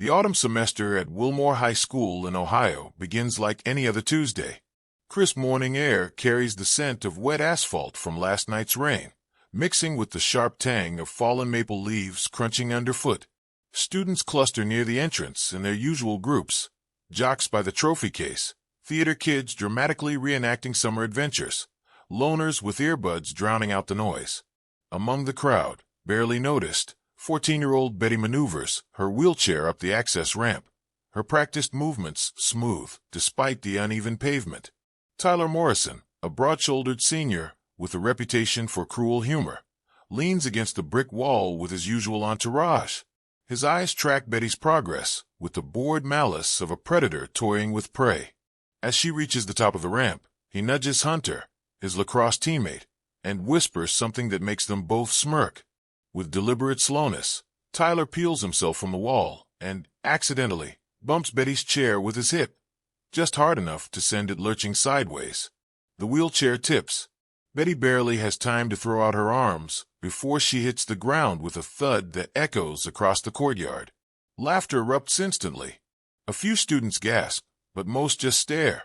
The autumn semester at Wilmont High School in Ohio begins like any other Tuesday. Crisp morning air carries the scent of wet asphalt from last night's rain, mixing with the sharp tang of fallen maple leaves crunching underfoot. Students cluster near the entrance in their usual groups, jocks by the trophy case, theater kids dramatically reenacting summer adventures, loners with earbuds drowning out the noise. Among the crowd, barely noticed, 14-year-old Betty maneuvers her wheelchair up the access ramp, her practiced movements smooth despite the uneven pavement. Tyler Morrison, a broad-shouldered senior with a reputation for cruel humor, leans against the brick wall with his usual entourage. His eyes track Betty's progress with the bored malice of a predator toying with prey. As she reaches the top of the ramp, he nudges Hunter, his lacrosse teammate, and whispers something that makes them both smirk. With deliberate slowness, Tyler peels himself from the wall and, accidentally, bumps Betty's chair with his hip, just hard enough to send it lurching sideways. The wheelchair tips. Betty barely has time to throw out her arms before she hits the ground with a thud that echoes across the courtyard. Laughter erupts instantly. A few students gasp, but most just stare.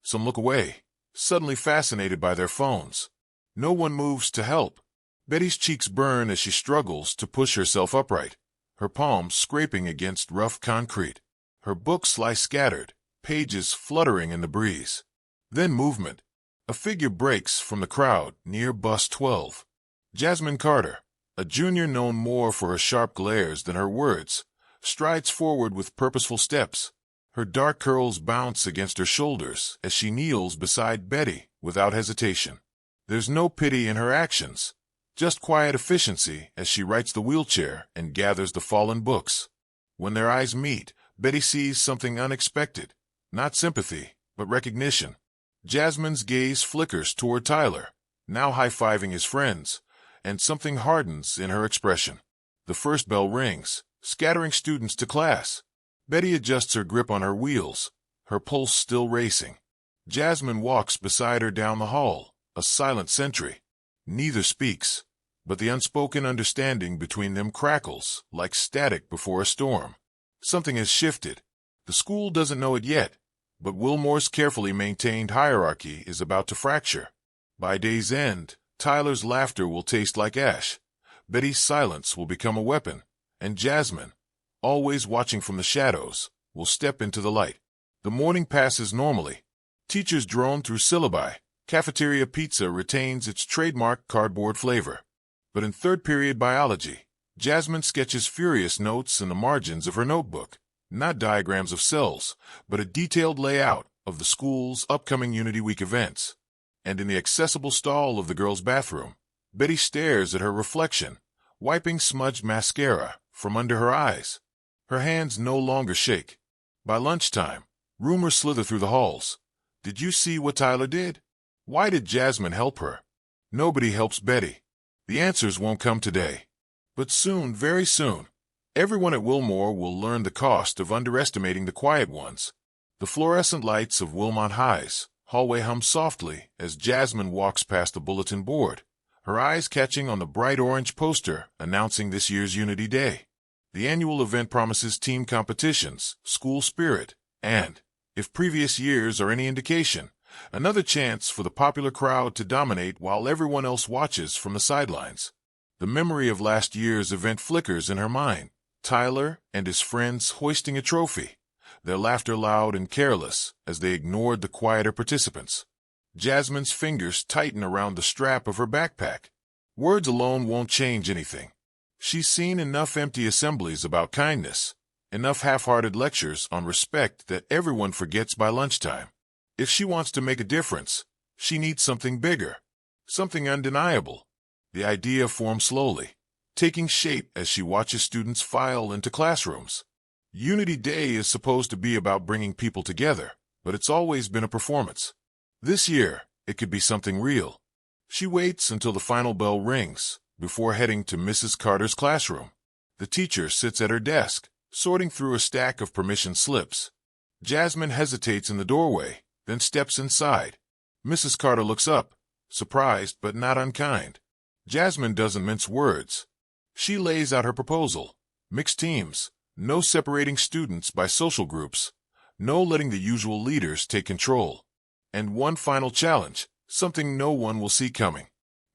Some look away, suddenly fascinated by their phones. No one moves to help. Betty's cheeks burn as she struggles to push herself upright, her palms scraping against rough concrete. Her books lie scattered, pages fluttering in the breeze. Then movement. A figure breaks from the crowd near bus 12. Jasmine Carter, a junior known more for her sharp glares than her words, strides forward with purposeful steps. Her dark curls bounce against her shoulders as she kneels beside Betty without hesitation. There's no pity in her actions, just quiet efficiency as she rights the wheelchair and gathers the fallen books. When their eyes meet, Betty sees something unexpected. Not sympathy, but recognition. Jasmine's gaze flickers toward Tyler, now high-fiving his friends, and something hardens in her expression. The first bell rings, scattering students to class. Betty adjusts her grip on her wheels, her pulse still racing. Jasmine walks beside her down the hall, a silent sentry. Neither speaks, but the unspoken understanding between them crackles like static before a storm. Something has shifted. The school doesn't know it yet, but Wilmore's carefully maintained hierarchy is about to fracture. By day's end, Tyler's laughter will taste like ash. Betty's silence will become a weapon, and Jasmine, always watching from the shadows, will step into the light. The morning passes normally. Teachers drone through syllabi. Cafeteria pizza retains its trademark cardboard flavor. But in third-period biology, Jasmine sketches furious notes in the margins of her notebook. Not diagrams of cells, but a detailed layout of the school's upcoming Unity Week events. And in the accessible stall of the girls' bathroom, Betty stares at her reflection, wiping smudged mascara from under her eyes. Her hands no longer shake. By lunchtime, rumors slither through the halls. Did you see what Tyler did? Why did Jasmine help her? Nobody helps Betty. The answers won't come today. But soon, very soon, everyone at Wilmore will learn the cost of underestimating the quiet ones. The fluorescent lights of Wilmont High's hallway hum softly as Jasmine walks past the bulletin board, her eyes catching on the bright orange poster announcing this year's Unity Day. The annual event promises team competitions, school spirit, and, if previous years are any indication, another chance for the popular crowd to dominate while everyone else watches from the sidelines. The memory of last year's event flickers in her mind. Tyler and his friends hoisting a trophy, their laughter loud and careless as they ignored the quieter participants. Jasmine's fingers tighten around the strap of her backpack. Words alone won't change anything. She's seen enough empty assemblies about kindness, enough half-hearted lectures on respect that everyone forgets by lunchtime. If she wants to make a difference, she needs something bigger, something undeniable. The idea forms slowly, taking shape as she watches students file into classrooms. Unity Day is supposed to be about bringing people together, but it's always been a performance. This year, it could be something real. She waits until the final bell rings before heading to Mrs. Carter's classroom. The teacher sits at her desk, sorting through a stack of permission slips. Jasmine hesitates in the doorway, then steps inside. Mrs. Carter looks up, surprised but not unkind. Jasmine doesn't mince words. She lays out her proposal. Mixed teams, No separating students by social groups. No letting the usual leaders take control. And one final challenge, something no one will see coming.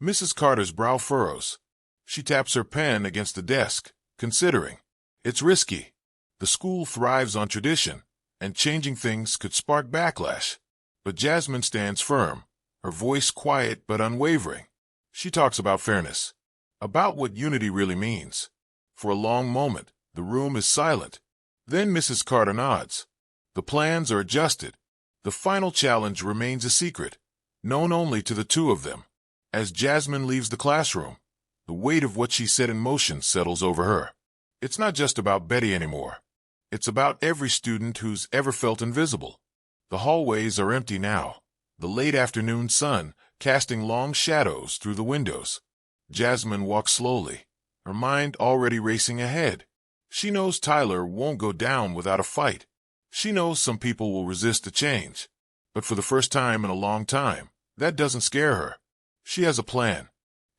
Mrs. Carter's brow furrows. She taps her pen against the desk, considering. It's risky. The school thrives on tradition, and changing things could spark backlash. But Jasmine stands firm, her voice quiet but unwavering. She talks about fairness, about what unity really means. For a long moment, the room is silent. Then Mrs. Carter nods. The plans are adjusted. The final challenge remains a secret, known only to the two of them. As Jasmine leaves the classroom, the weight of what she set in motion settles over her. It's not just about Betty anymore. It's about every student who's ever felt invisible. The hallways are empty now, the late afternoon sun casting long shadows through the windows. Jasmine walks slowly, her mind already racing ahead. She knows Tyler won't go down without a fight. She knows some people will resist the change. But for the first time in a long time, that doesn't scare her. She has a plan.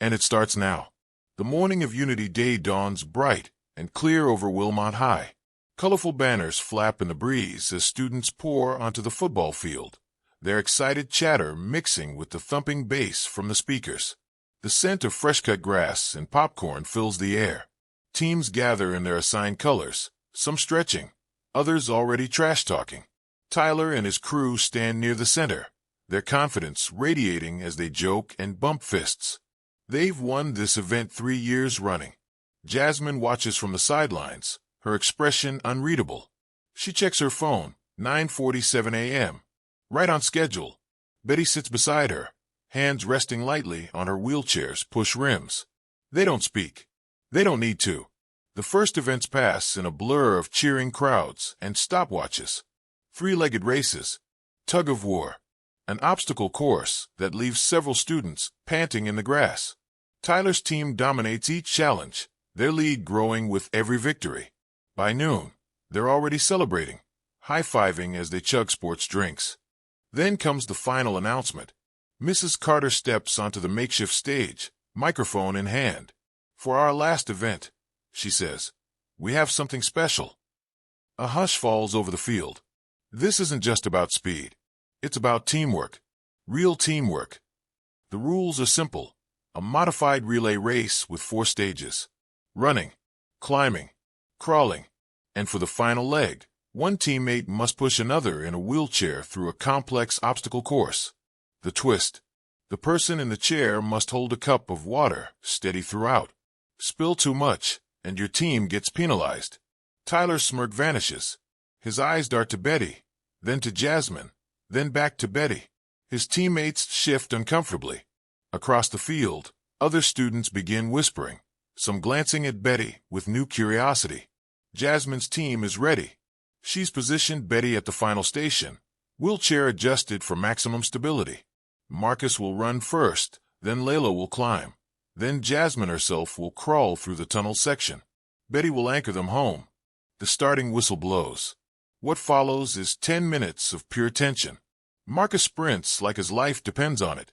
And it starts now. The morning of Unity Day dawns bright and clear over Wilmont High. Colorful banners flap in the breeze as students pour onto the football field, their excited chatter mixing with the thumping bass from the speakers. The scent of fresh-cut grass and popcorn fills the air. Teams gather in their assigned colors, some stretching, others already trash-talking. Tyler and his crew stand near the center, their confidence radiating as they joke and bump fists. They've won this event 3 years running. Jasmine watches from the sidelines, her expression unreadable. She checks her phone, 9:47 a.m. Right on schedule. Betty sits beside her, hands resting lightly on her wheelchair's push rims. They don't speak. They don't need to. The first events pass in a blur of cheering crowds and stopwatches. Three-legged races, tug-of-war, an obstacle course that leaves several students panting in the grass. Tyler's team dominates each challenge, their lead growing with every victory. By noon, they're already celebrating, high-fiving as they chug sports drinks. Then comes the final announcement. Mrs. Carter steps onto the makeshift stage, microphone in hand. For our last event, she says, we have something special. A hush falls over the field. This isn't just about speed. It's about teamwork. Real teamwork. The rules are simple. A modified relay race with 4 stages. Running, climbing, crawling. And for the final leg, one teammate must push another in a wheelchair through a complex obstacle course. The twist. The person in the chair must hold a cup of water steady throughout. Spill too much, and your team gets penalized. Tyler's smirk vanishes. His eyes dart to Betty, then to Jasmine, then back to Betty. His teammates shift uncomfortably. Across the field, other students begin whispering, some glancing at Betty with new curiosity. Jasmine's team is ready. She's positioned Betty at the final station, wheelchair adjusted for maximum stability. Marcus will run first, then Layla will climb. Then Jasmine herself will crawl through the tunnel section. Betty will anchor them home. The starting whistle blows. What follows is 10 minutes of pure tension. Marcus sprints like his life depends on it.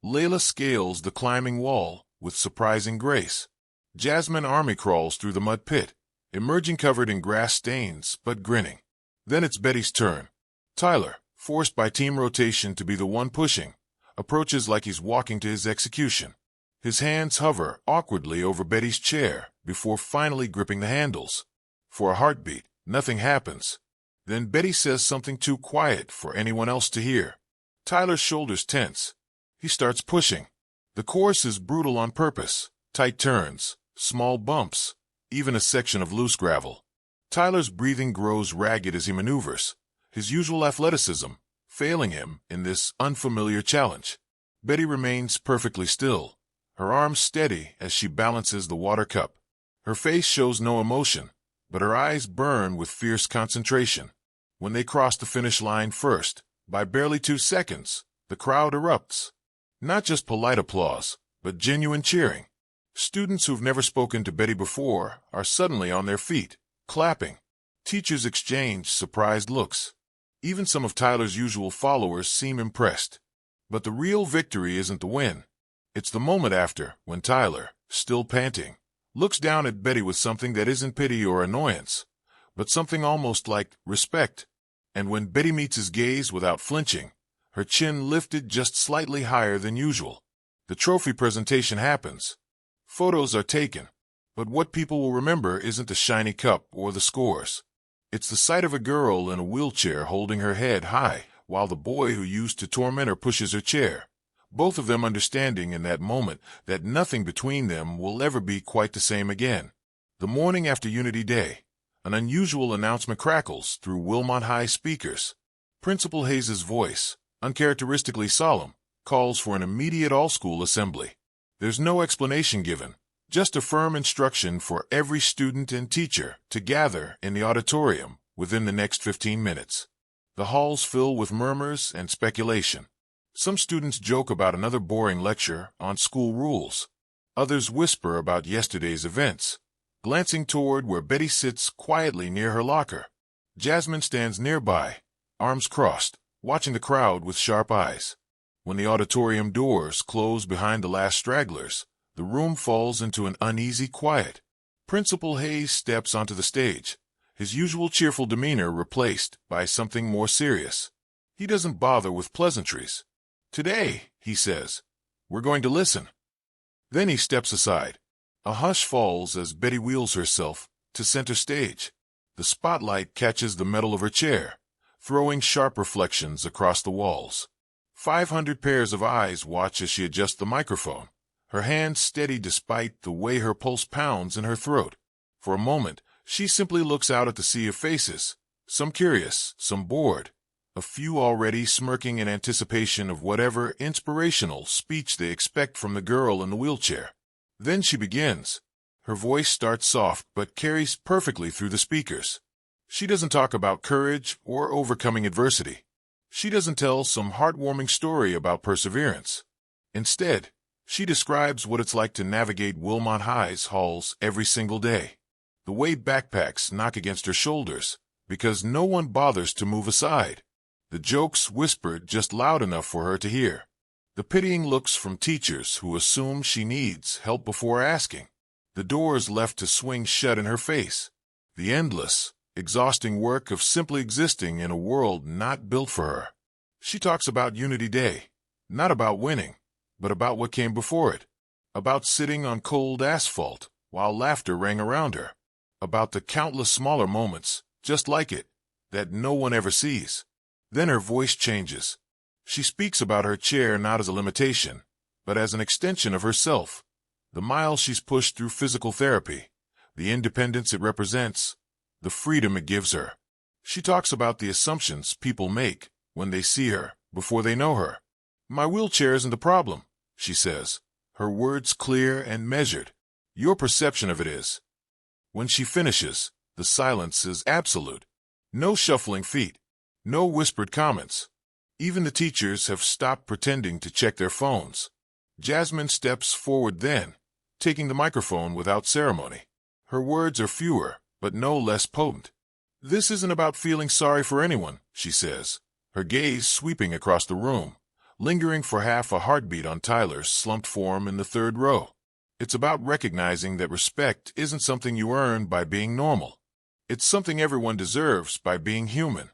Layla scales the climbing wall with surprising grace. Jasmine army crawls through the mud pit, emerging covered in grass stains but grinning. Then it's Betty's turn. Tyler, forced by team rotation to be the one pushing, approaches like he's walking to his execution. His hands hover awkwardly over Betty's chair before finally gripping the handles. For a heartbeat, nothing happens. Then Betty says something too quiet for anyone else to hear. Tyler's shoulders tense. He starts pushing. The course is brutal on purpose. Tight turns, small bumps, even a section of loose gravel. Tyler's breathing grows ragged as he maneuvers, his usual athleticism failing him in this unfamiliar challenge. Betty remains perfectly still, her arms steady as she balances the water cup. Her face shows no emotion, but her eyes burn with fierce concentration. When they cross the finish line first, by barely 2 seconds, the crowd erupts. Not just polite applause, but genuine cheering. Students who've never spoken to Betty before are suddenly on their feet, clapping. Teachers exchange surprised looks. Even some of Tyler's usual followers seem impressed. But the real victory isn't the win. It's the moment after, when Tyler, still panting, looks down at Betty with something that isn't pity or annoyance, but something almost like respect. And when Betty meets his gaze without flinching, her chin lifted just slightly higher than usual, the trophy presentation happens. Photos are taken, but what people will remember isn't the shiny cup or the scores. It's the sight of a girl in a wheelchair holding her head high, while the boy who used to torment her pushes her chair, both of them understanding in that moment that nothing between them will ever be quite the same again. The morning after Unity Day, an unusual announcement crackles through Wilmont High speakers. Principal Hayes's voice, uncharacteristically solemn, calls for an immediate all-school assembly. There's no explanation given, just a firm instruction for every student and teacher to gather in the auditorium within the next 15 minutes. The halls fill with murmurs and speculation. Some students joke about another boring lecture on school rules. Others whisper about yesterday's events, glancing toward where Betty sits quietly near her locker. Jasmine stands nearby, arms crossed, watching the crowd with sharp eyes. When the auditorium doors close behind the last stragglers, the room falls into an uneasy quiet. Principal Hayes steps onto the stage, his usual cheerful demeanor replaced by something more serious. He doesn't bother with pleasantries. "Today," he says, "we're going to listen." Then he steps aside. A hush falls as Betty wheels herself to center stage. The spotlight catches the metal of her chair, throwing sharp reflections across the walls. 500 pairs of eyes watch as she adjusts the microphone, her hands steady despite the way her pulse pounds in her throat. For a moment, she simply looks out at the sea of faces, some curious, some bored, a few already smirking in anticipation of whatever inspirational speech they expect from the girl in the wheelchair. Then she begins. Her voice starts soft but carries perfectly through the speakers. She doesn't talk about courage or overcoming adversity. She doesn't tell some heartwarming story about perseverance. Instead, she describes what it's like to navigate Wilmont High's halls every single day. The way backpacks knock against her shoulders because no one bothers to move aside. The jokes whispered just loud enough for her to hear. The pitying looks from teachers who assume she needs help before asking. The doors left to swing shut in her face. The endless, exhausting work of simply existing in a world not built for her. She talks about Unity Day, not about winning, but about what came before it. About sitting on cold asphalt while laughter rang around her. About the countless smaller moments, just like it, that no one ever sees. Then her voice changes. She speaks about her chair not as a limitation, but as an extension of herself. The miles she's pushed through physical therapy, the independence it represents, the freedom it gives her. She talks about the assumptions people make when they see her, before they know her. "My wheelchair isn't the problem," she says, her words clear and measured. "Your perception of it is." When she finishes, the silence is absolute. No shuffling feet, no whispered comments. Even the teachers have stopped pretending to check their phones. Jasmine steps forward then, taking the microphone without ceremony. Her words are fewer, but no less potent. "This isn't about feeling sorry for anyone," she says, her gaze sweeping across the room, lingering for half a heartbeat on Tyler's slumped form in the third row. "It's about recognizing that respect isn't something you earn by being normal. It's something everyone deserves by being human."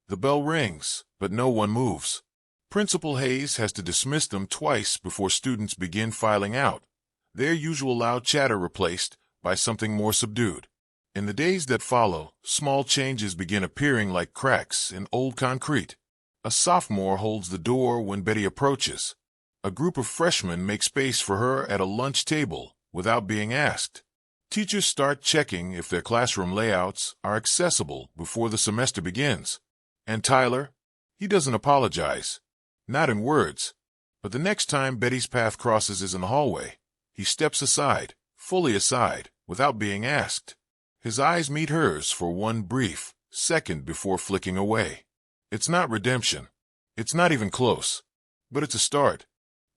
The bell rings, but no one moves. Principal Hayes has to dismiss them twice before students begin filing out, their usual loud chatter replaced by something more subdued. In the days that follow, small changes begin appearing like cracks in old concrete. A sophomore holds the door when Betty approaches. A group of freshmen make space for her at a lunch table without being asked. Teachers start checking if their classroom layouts are accessible before the semester begins. And Tyler? He doesn't apologize. Not in words. But the next time Betty's path crosses is in the hallway, he steps aside, fully aside, without being asked. His eyes meet hers for one brief second before flicking away. It's not redemption. It's not even close. But it's a start.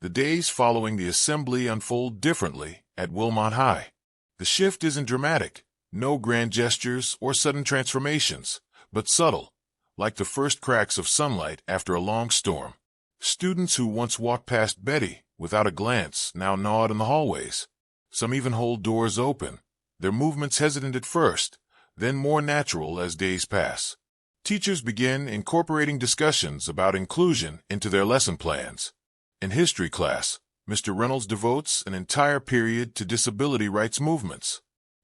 The days following the assembly unfold differently at Wilmont High. The shift isn't dramatic, no grand gestures or sudden transformations, but subtle, like the first cracks of sunlight after a long storm. Students who once walked past Betty without a glance now nod in the hallways. Some even hold doors open, their movements hesitant at first, then more natural as days pass. Teachers begin incorporating discussions about inclusion into their lesson plans. In history class, Mr. Reynolds devotes an entire period to disability rights movements.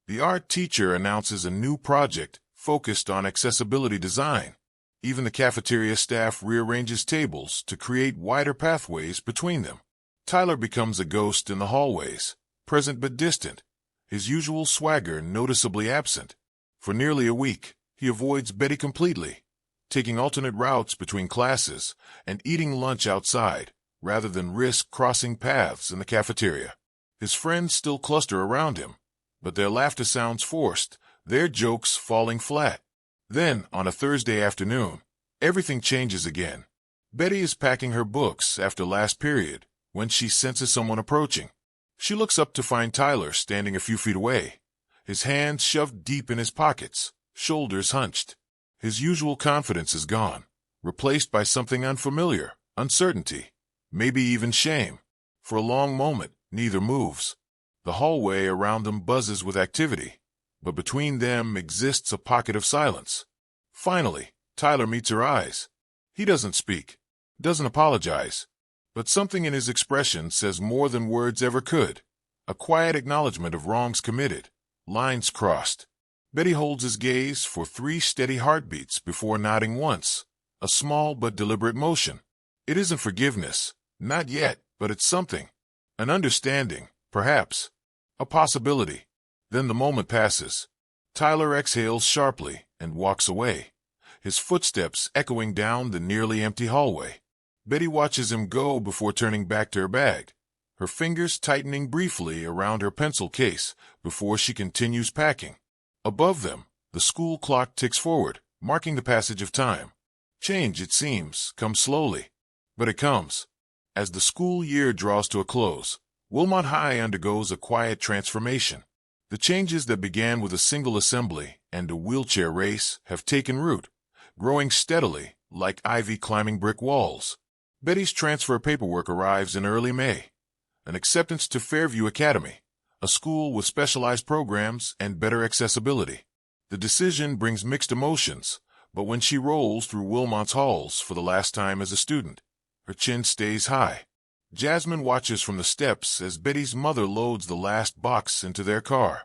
The art teacher announces a new project focused on accessibility design. Even the cafeteria staff rearranges tables to create wider pathways between them. Tyler becomes a ghost in the hallways, present but distant, his usual swagger noticeably absent. For nearly a week, he avoids Betty completely, taking alternate routes between classes and eating lunch outside, rather than risk crossing paths in the cafeteria. His friends still cluster around him, but their laughter sounds forced, their jokes falling flat. Then, on a Thursday afternoon, everything changes again. Betty is packing her books after last period when she senses someone approaching. She looks up to find Tyler standing a few feet away, his hands shoved deep in his pockets, shoulders hunched. His usual confidence is gone, replaced by something unfamiliar, uncertainty, maybe even shame. For a long moment, neither moves. The hallway around them buzzes with activity, but between them exists a pocket of silence. Finally, Tyler meets her eyes. He doesn't speak, doesn't apologize, but something in his expression says more than words ever could. A quiet acknowledgement of wrongs committed, lines crossed. Betty holds his gaze for 3 steady heartbeats before nodding once, a small but deliberate motion. It isn't forgiveness, not yet, but it's something. An understanding, perhaps. A possibility. Then the moment passes. Tyler exhales sharply and walks away, his footsteps echoing down the nearly empty hallway. Betty watches him go before turning back to her bag, her fingers tightening briefly around her pencil case before she continues packing. Above them, the school clock ticks forward, marking the passage of time. Change, it seems, comes slowly, but it comes. As the school year draws to a close, Wilmont High undergoes a quiet transformation. The changes that began with a single assembly and a wheelchair race have taken root, growing steadily, like ivy climbing brick walls. Betty's transfer paperwork arrives in early May. An acceptance to Fairview Academy, a school with specialized programs and better accessibility. The decision brings mixed emotions, but when she rolls through Wilmont's halls for the last time as a student, her chin stays high. Jasmine watches from the steps as Betty's mother loads the last box into their car.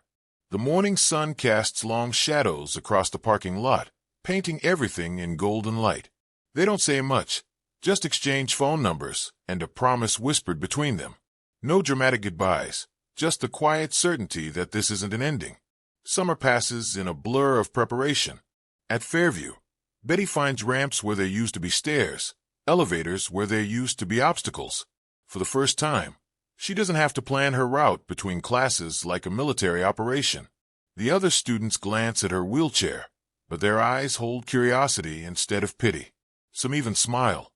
The morning sun casts long shadows across the parking lot, painting everything in golden light. They don't say much, just exchange phone numbers and a promise whispered between them. No dramatic goodbyes, just the quiet certainty that this isn't an ending. Summer passes in a blur of preparation. At Fairview, Betty finds ramps where there used to be stairs, elevators where there used to be obstacles. For the first time, she doesn't have to plan her route between classes like a military operation. The other students glance at her wheelchair, but their eyes hold curiosity instead of pity. Some even smile.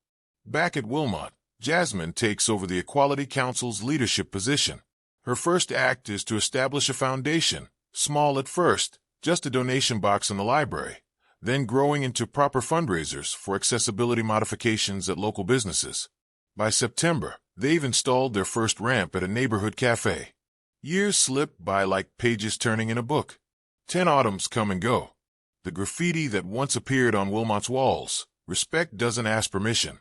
Back at Wilmont, Jasmine takes over the Equality Council's leadership position. Her first act is to establish a foundation, small at first, just a donation box in the library, then growing into proper fundraisers for accessibility modifications at local businesses. By September, they've installed their first ramp at a neighborhood cafe. Years slip by like pages turning in a book. 10 autumns come and go. The graffiti that once appeared on Wilmot's walls, "Respect doesn't ask permission,"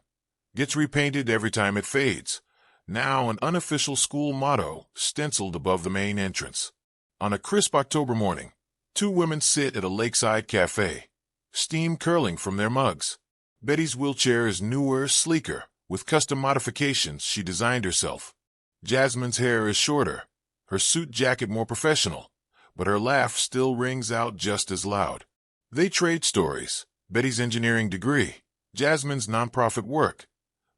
gets repainted every time it fades, now an unofficial school motto stenciled above the main entrance. On a crisp October morning, 2 women sit at a lakeside cafe, steam curling from their mugs. Betty's wheelchair is newer, sleeker, with custom modifications she designed herself. Jasmine's hair is shorter, her suit jacket more professional, but her laugh still rings out just as loud. They trade stories, Betty's engineering degree, Jasmine's nonprofit work,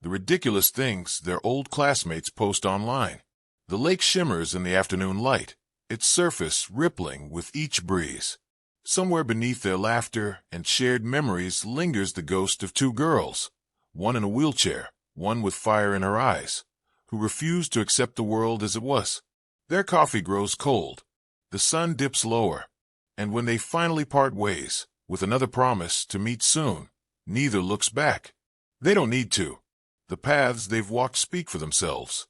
the ridiculous things their old classmates post online. The lake shimmers in the afternoon light, its surface rippling with each breeze. Somewhere beneath their laughter and shared memories lingers the ghost of 2 girls, one in a wheelchair, one with fire in her eyes, who refused to accept the world as it was. Their coffee grows cold, the sun dips lower, and when they finally part ways, with another promise to meet soon, neither looks back. They don't need to. The paths they've walked speak for themselves.